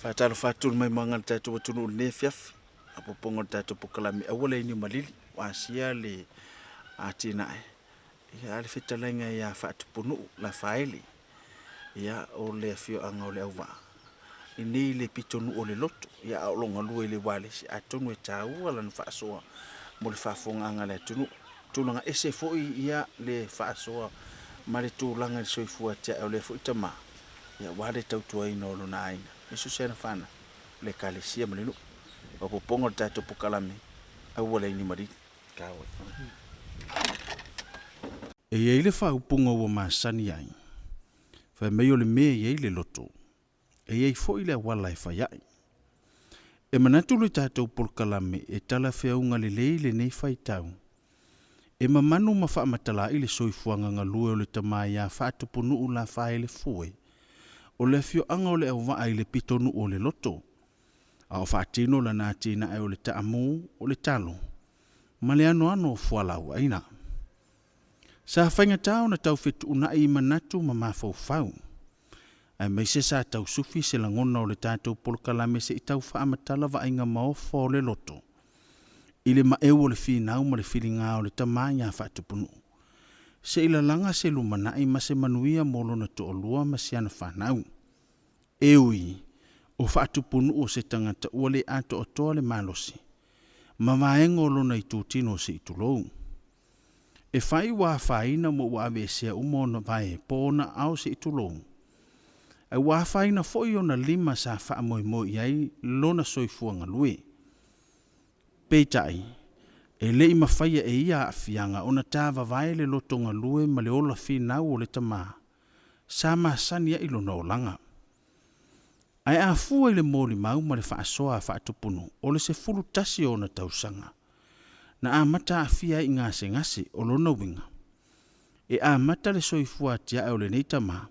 Fatalo fatul mai mangal tato tunu ne fiaf apo pongo tato pokalami awole ni malili wasia le atina ya le fitalenga ya fatu punu la faili ya ole fio anga ole ava ini le pitonu ole loto ya longa lue le wale si atonu tau ala fa so mo le fafonga anga le tunu tulanga ese foi ya le fa so mare tulanga soifua tia ole foi tama ya wale tau tuai no lo nai isu sena fana le kalesia malinu o pongo tato pokalami awole ni mari kawa e ele fa upunga o masani ai fa meio le me ye le loto e ye fo ile wala fa ya e manatu le tato pokalami e tala fe unga le nei fa tau e mamanu ma fa matala ile soifuanga ngalue le tama ya fa tupunu la fa ile foi o le fio anga o le au vai le pitonu o le loto. A o whaatino la nā tina ai o le taamu o le talo. Ma le ano fualau aina. Sa whainga tau na tau fitu una i manatu ma mafau fau. Ai mai se sa tau sufi se la ngona o le tātou polokalame se i tau whaamatala wa inga maofa o le loto. I le maeu o le whinau ma le whiringa o le tamanya whaatupunu. Se ila langa se lumanai ma se manuia molo na to olua ma se ana whanau. Eui, o whaatupunu o se tangata ua le ato o toa le malosi. Ma vaenga o lona i tūtino se i tulou. E whai wā whaina mo wā vesea umona vae pōna au se i tulou. E wā whaina foi o na lima sa wha moi moi iai lona soifuanga lue. Peitai. E le ima whaia e ia a fianga o na tāwa vai le lotonga lue ma le ola whinau o le tamā. Sa masania ilo no langa. Ai a fua i le mōri mau ma le whaasoa a whaatupunu o le se fulu tasi o na tausanga. Na a mata a fia i ngase o lona winga. E a mata le soifua tia o le neitama.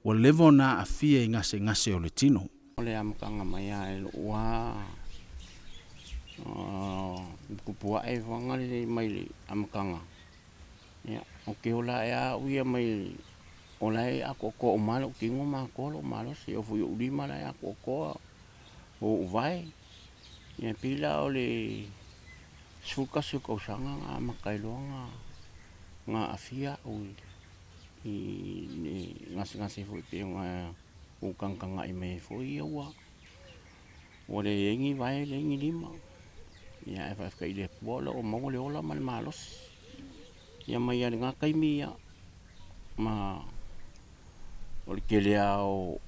O levo na a fia i ngase o le tino. O le amakanga mai a e loa. Kupua e wanga le mai le amakanga. O ke ola e a uia mai o lai a koko o malo kingo ma kolo malo se o fui ulima lai a koko o vai. Ia pila o le suka usanga nga makailoa nga afia o i ngasi fui pe nga ukangkanga i me fui ua. O le yengi vai le yengi lima. Ia e whafka i le puola o maua le ola ma le malos. Ia mai a ngā kaimia ma o le kelea o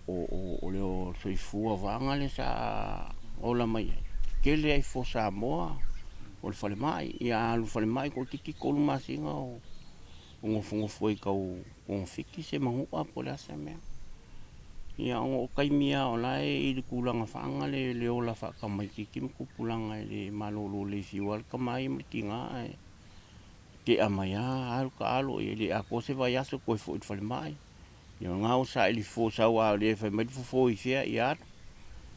leo soifua vanga le sa ola mai. Kelea i fo sa moa o le whale mai. Ia alu whale mai ko tiki kolu masinga o ngofu i kau ngofiki se mahua po le asa mea. Ia o kaimia o lai i le kulanga whaanga le ola whaka mai kikim ko pulanga i le malolo le fiwal ka mai ki ngā ke amaya alu ka alo i le ako se vai aso koe fo i whale mai. Ia ngā o sa ili fo sa wa le whai mai fo i fia i atu.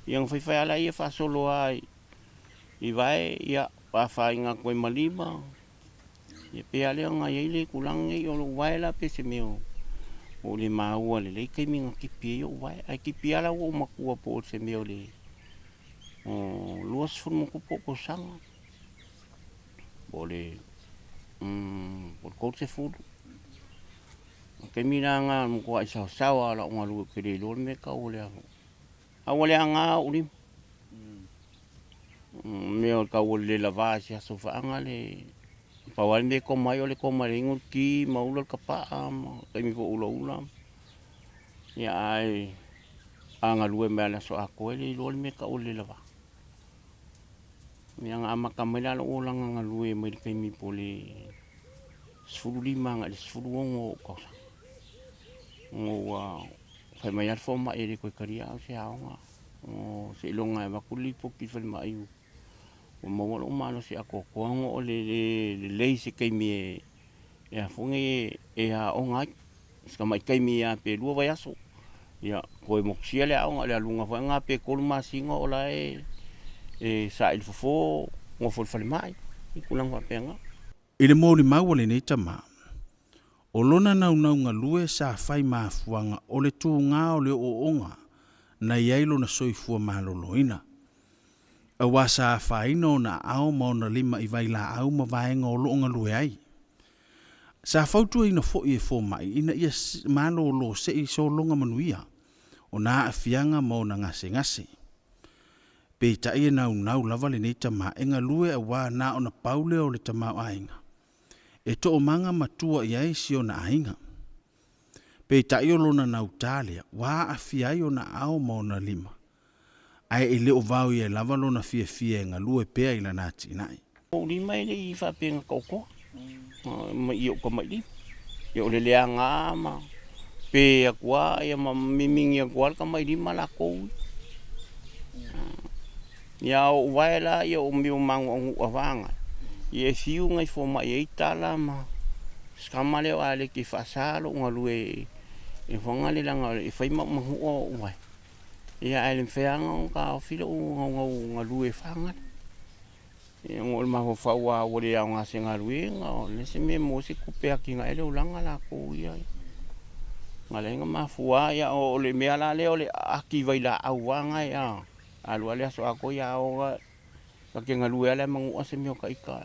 Ia ngwhai ala ia whasolo ai i vai ia whai ngā koe malima. Ia pe alea ngā iele kulanga i o lo waila pe se meo. O le maua le lei kaimi ngā kipi o vai. Ai kipi ala o makua po o se meo le. Luas funu kupo ko sanga. O le. O kou se furu. Kaimi na ngā mkua i sawa ala o ngā lua kere lo me ka o le aho. A o le ngā uri. Meo ka o le lava si aso whaanga le. Pawal me ko mai o le ko maringo ki maula ka paa kaimi ko ula. Ia ai anga lue me ala so a ko le lo me ka o le lava. Yang makamela lo ulang nga luwe mai kai mi pole 15 nga 10 ngo ko ngo fa mai al forma e ko karia o se nga o se longa ba kuli po ki fa mai o mo lo malo se ako ko ngo le se kai mi e fungi e a o nga ska mai kai mi a pe lu va yaso ya ko mo sia le a nga le lunga fa nga pe ko ma singo ola e sa il fofo ngo fo fa mai i kulang fa penga I le mōli maua le nei tama. O lona nau nga lue sa fai maafuanga o le tū ngā o le o onga na iailo na soifua maloloina. A wasa faina o na ao maona lima I vai la au ma vaenga o loonga lue ai. Sa fautua ina fo I e fo mai ina ia malo lo se I so longa manuia o na afianga maona ngase ngase. Pe ta ia nau lava le nei tama e ngā lue a wā na o na paule o le tama o ainga. E to o manga matua I ai si o na ainga. Pe ta ia lona nau tālea, wā afiai o na ao maona lima. Ai e leo vau I e lava lona fia ngā lue pea I la nāti nai. O lima ele I whapenga koko. I o ka mai li. I o le lea ngā ma. Pe a kua, ia ma mimingi a kua ka mai lima la kou. Ia o waela, ia o mi o mangu o ngu awanga. I e fiu ngai fo mai e tala ma. Skamale o ale ki whasalo ngā lue e whangale langa e whaima mahu o wai. Ia ale mwheanga o ka o whila o ngā lue whangale. Ia ngō maho whaua o le au ngā se ngā lue ngā o le se me mo se kupea ki ngā ele o langa la kou ia. Ngā le ngā mafua ia o le mea la le o le aki vai la au wanga ia. Alua le aso ako ia o ka ke ngā lue ale mangu ase meo ka ika.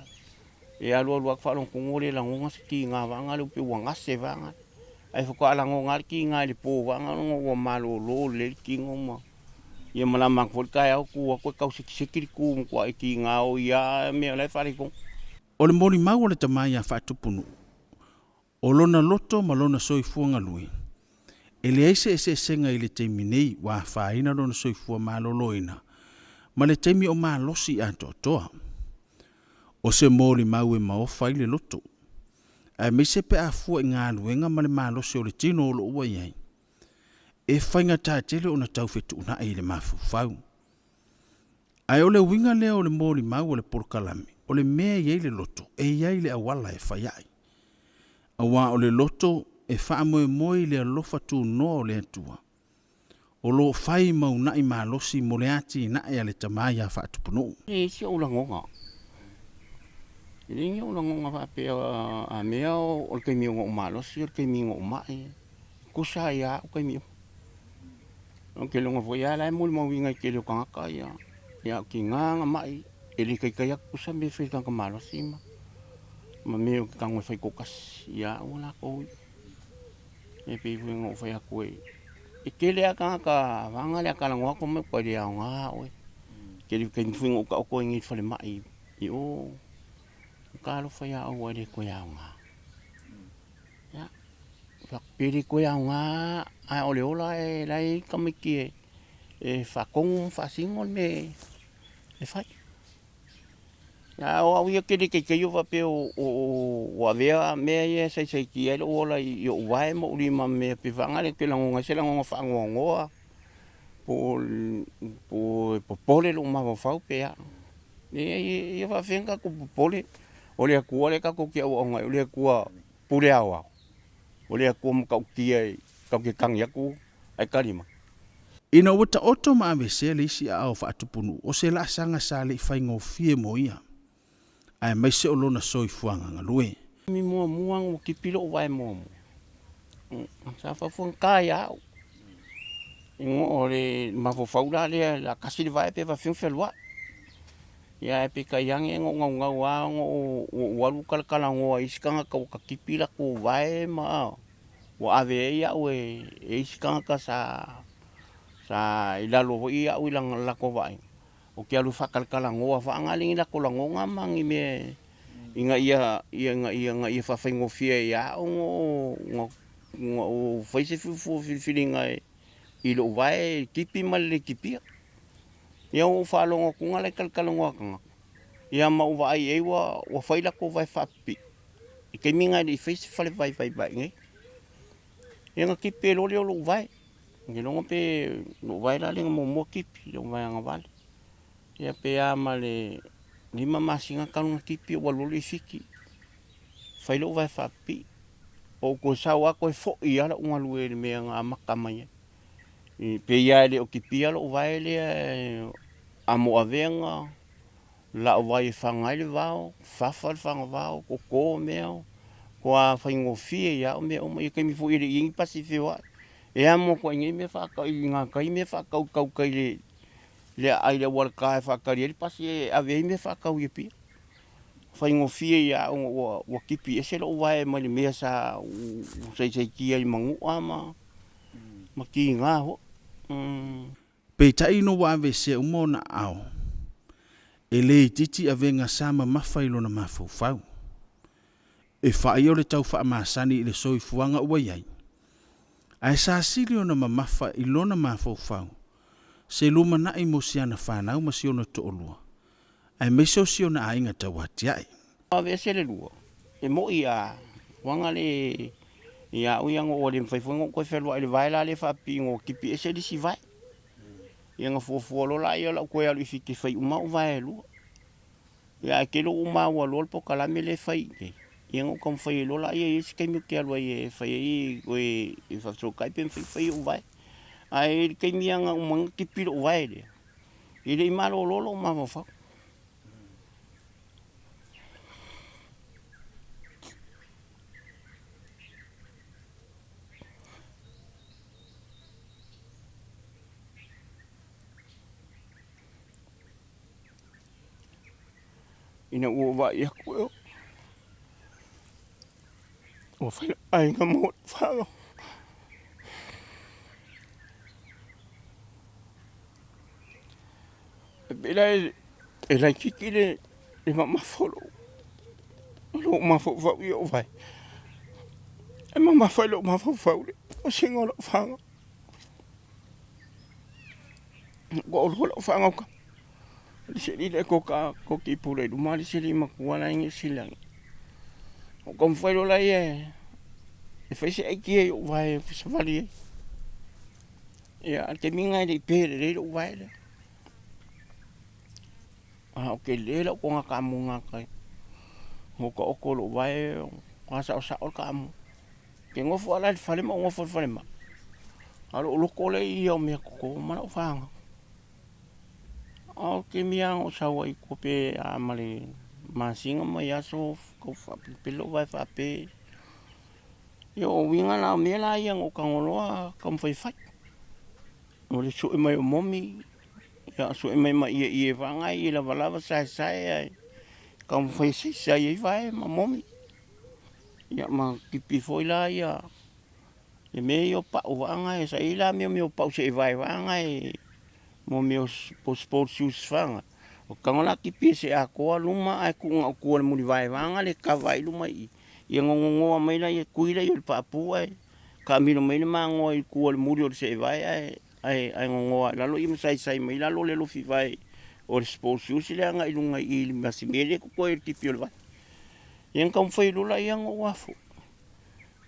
E alua kwalong kungole la ngonga se ki ngā wanga le upe wanga se wanga. Ai whako ala ngonga ki ngā le po wanga ngō malo lo le ki ngoma. Ia malama kwol kai au ku ako kau sikiri ku mkwa e ki ngā o ia mea lai whare kong. O le mori mau le tamai a whaatupunu. O lona loto ma lona soifua ngā lui. E le eise e senga I le teimi nei wā whaina lona soifua maloloina. Ma le teimi o malosi a toa. O se mori mau e maofa I le loto. A me se pe a fua I ngā luenga ma le malosi o le tino o lo ua iai. E whainga tātele o na tauwhetu una I le mafufau. Ai o le winga lea o le mori mau o le porkalami. O le mea iai le loto. E iai le awala e whaiai. A wā o le loto e wha moe moe le alofa tu no le atua. O lo whai mau nai malosi mo le ati nai a le tamai a whaatupuno. E si o la ngonga. E ringi o la ngonga whapea a mea o le kaimi o ngō malosi o le kaimi o ngō mai. Kusa ia o kaimi o. O ke longa fo ia lai muli mau inga I ke leo kangaka ia. Ia ki nganga mai. E li kai a kusa me whi kanga malosi ma. Ma me o ki kangwe whai kokas. Ia o la kou. E pe hui ngō whai a koe. E ke lea kangaka wanga lea kalangoa ko me koe lea o ngā oe. Ke li kai hui ngō ka o koe ngi whale mai. I o. Ka alo whai a o wale koe a o ngā. Ia. Pere koe a o ngā. Ai ole ola e lai kamiki e whakongu whasingon me e whai. Ia o au ia kere kei o wape o awea mea ia sai ki ele ola I o wae mo uri ma mea pe wangare ke langonga se langonga whangongoa. Po pole lo ma whau pe ia. Ia whawhenga ko pole. Ole a kua le kako ki au ngai. Ole a kua pule au au. Ole a kua mkau kia kau ke kangi aku ai karima. Ina wata oto ma ave se le isi a au whaatupunu o se la sanga sa le whaingo fie mo ia. Ai mai se o lona soifuanga ngā lue. Mi mua muang o ki pilo o vai mua mua. Sa whawhuang kai au. Ingo o le mawhawhaura le la kasi le vai pe whawhiong whelua. Ia e pe kai yangi ngo ngau a o walu kalakala ngoa isikanga kau ka kipila ko vai ma. O ave ia o e isikanga ka sa ilalo ho ia o ilang lako vai. O ke alu whakalakala ngoa whaangalingi lako langonga mangi me inga ia whawhaingo fia ia o ngō whaise whiwhiringa I lo vai kipi male kipia. Ia o whalongo kunga lai kalakala ngoa kanga. ia mau vai e wa faila ko vai fapi ke minga di face fale vai ngai ia nga kipe lo le lo vai ngi lo pe lo vai la le mo kipi lo vai nga vale ia pe ama le lima masinga kan kipi wa lo le fiki failo vai fapi o ko sawa ko fo ia la unga lue me nga makamanya pe ia le o kipi lo vai le amo avenga la vai fanga le vao fafal fanga vao ko meo ko a faingo fie ya o me o mai ke mi fu ile ing pasife wa e amo ko ngi me fa ka inga kai me fa ka kai le ai le war ka fa ka le pasi ave me fa ka u pi faingo fie ya o kipi ese lo vai mai me sa sei ki ai mangu ama ma ki nga ho Pe tai no wa ve se umona ao. E le titi a venga sama mafailo na mafufau. E whaai o le tau wha maasani i le soi fuanga ua iai. Ai sa sili o na mamafa i lona mafufau. Se luma na i mosiana whanau ma si ona to olua. Ai meso si ona ainga tau hati ai. Ave se le lua. E mo ia wanga le ia uiango o le mwhaifunga koe whelua i le vaila le whapingo kipi e se li si vai. Ia nga fuafualo la ia la koe alu i fiki whai umau vai lua. Ia ke lo umau a lol po kalame le whai ke. Ia ngau kam whai lo la ia isi kei miu ke alua i whai i koe i whafso kai pen whai u vai. Ai kei mianga umanga kipi lo vai le. I le imalo lolo umau whau. Ina ua wa ia koe o. Ua whaila ainga mo whanga. E pera e lai kiki le mamafolo. Lo mafofau ia o vai. E mamafai lo mafofau le. O singa lo whanga. Ko o lo whanga uka. Se li le ko ki pule du mali se li makuala inge silang. O kom foi lo lai e fai se ki e vai se vali. Ya te minga de pere le o vai le. O ke le lo ko nga kamu nga kai. Mo ko lo vai ka sa o kamu. Ke ngofo ala fale ma ngofo fale ma. Alo lo ko le i o me ko ma o fanga. O ke mia o sawa i kope a male masinga mai aso ko fa pelo vai fa pe yo winga na me la yang o kangoloa kam fai fai o le su mai o momi ya su mai mai i vanga i la valava sai kam fai sai i vai ma momi ya ma kipi foi la ya e me yo pa o vanga e sai la me pa se vai vanga e mo meus pospolsius fanga o kangola ki pese a ko luma ai ku ko mo li vai vanga le ka vai luma i ngongo mai la e kuila i pa pu ai ka mi no mai ma ngo i ku mo li se vai ai ngongo la lo i sai mai la lo le lo fi vai o pospolsius le anga i lunga i masimele ko e ti pio vai yen kam foi lo la yang o afu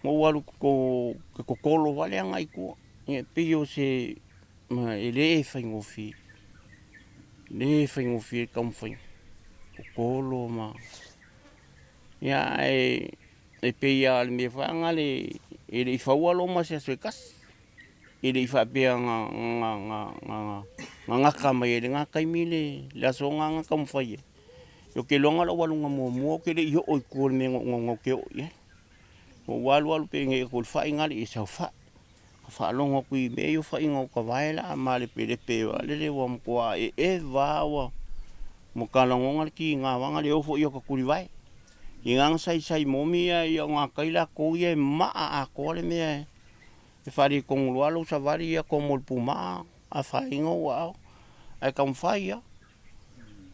mo walu ko kolo vale anga i ku e pio se ma ele faingo fi kam fai kolo ma ya e pe ya me fanga le ele fa walo ma se kas ele fa pe nga kama ele nga kai mile la so nga kam fai yo ke longa lo walunga mo ke le yo o ko me ngo ke o ye o walu pe nge ko fa ngali sa fa longo kui me yo fa ingo ka vaila male pele pe le wa mo e va wa mo kala ngonga ki nga wanga le ofo yo ka kuli vai ingang sai momi ya yo nga kaila ko ye ma a ko le me e fari con lo sa varia como el puma a fa ingo wa ai kam fai ya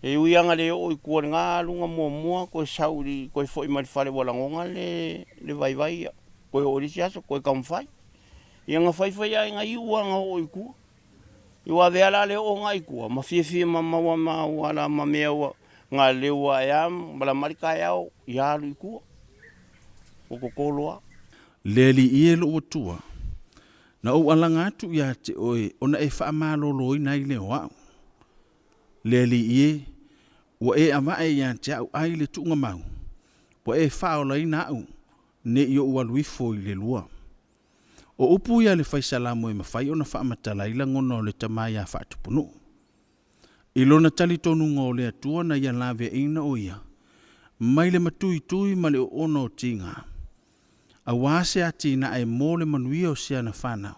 e uianga le o ko nga lunga mo ko sauri ko foi mal fare wala ngonga le vai ko orisia ko kam fai ia nga fai ai nga iua nga o iku iua vea la le o nga iku ma fie ma wala ma mea ngā lewa e am, malamari kai au, ia alu i kua. O kokoloa. Le li ie lo atua. Na o alanga atu ia te oe, ona e wha malolo i nai le wau. Le li ie, wa e amae ia te au ai le tunga mau. Wa e wha o lai na au, ne i o ualuifo i le lua. O upu ia le whaisalamo e mawhai ona wha amatala ila ngono le tamai a wha atupunu. I lona tali tonu ngō le atua na ia lawe ina o ia. Mai le matui tui ma le o ono o tinga. A wase ati na e mō le manuia o sia na whanau.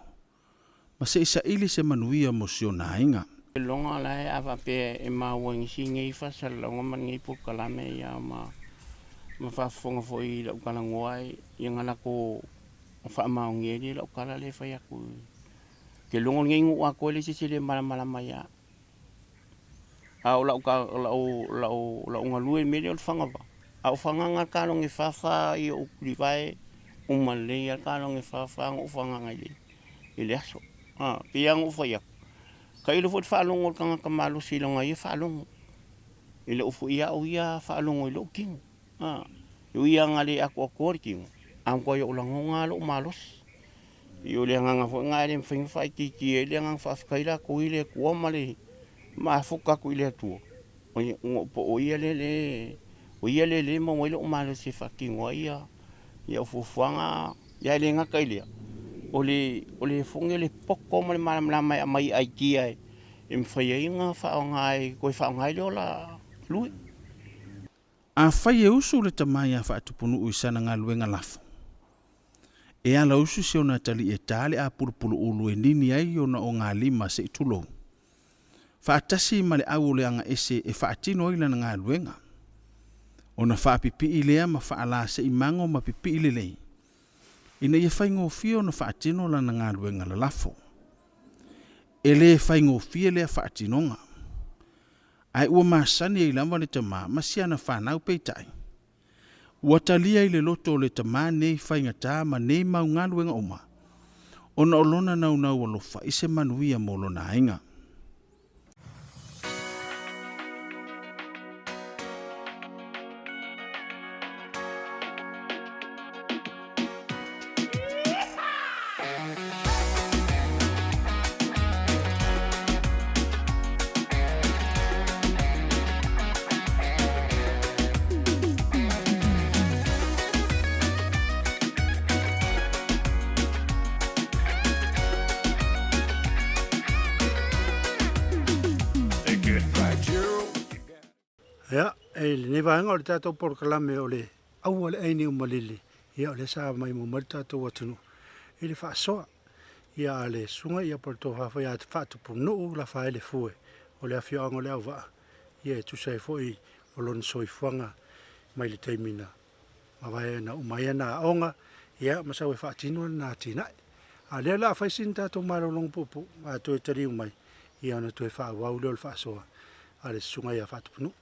Ma se isa ili se manuia mo sio na inga. E longa lai awa pe e maua ngisi ngei whasara longa man ngei pukalame ia ma whafonga fo i lau kala ngoai i ngana ko whaamau ngeri lau kala le whai aku. Ke longa ngei ngu a koe le sisi le malamala ia. Au lau ngalue mele o whanga wa. Au whanga ngā kālong e whawha i o kuriwai umalei a kālong e whawha ngō whanga ngai le. I le aso. Pia ngō whai aku. Ka ilo fot whaalongo o kanga kamalo silonga i whaalongo. I le ufu ia o ia whaalongo i lo kingo. I ia ngale ako akori kingo. Am koe o lango ngā lo malos. I o le nganga fo ngā ele mwhinga whai kiki e le nganga whawhikaila ko i le kua male. Ma fuka ko i le atua. O ia le o ia le mo mo lo malos se whakingo ia. Ia ufufuanga ia le ngaka i lea. O le fonge le poko mo le malamai a mai ai kia e mwhai ai ngā whaongai, koe whaongai leo la lui. A whai e usu le tamai a whaatupunu ui sana ngā luenga lafo. E ala usu se ona tali e tale a pulupulu ulu e nini ai ona o ngā lima se itulou. Whaatasi ma le au le anga ese e whaatino ila na ngā luenga. Ona whaapipi i lea ma whaala se imango ma pipi i le lei. Ina ia whaingo fia ona whaatino la na ngā luenga la lafo. E le whaingo fia lea whaatinonga. Ai ua maasani e lama le tama masiana whanau peitai. Ua talia i le loto le tama nei whaingata ma nei mau ngā luenga oma. Ona olona nau nau alofa i se manuia molo na inga. Ya, le ne vanga o le tatou porokalame o le au le aini o malili. Ia o le sa mai mo mari tatou atunu. I le whaasoa. Ia le sunga ia porto hafa ia te whaatupu nuu la whae le fue. O le awhioanga o le au waa. Ia e tusai foi o lona soifuanga mai le teimina. Ma vai na umaya na aonga. Ia masau e whaatino na tinai. A lea la whaisin tatou marolong pupu. A toi tari umai. Ia na toi whaawau leo le whaasoa. A le sunga ia whaatupu nuu.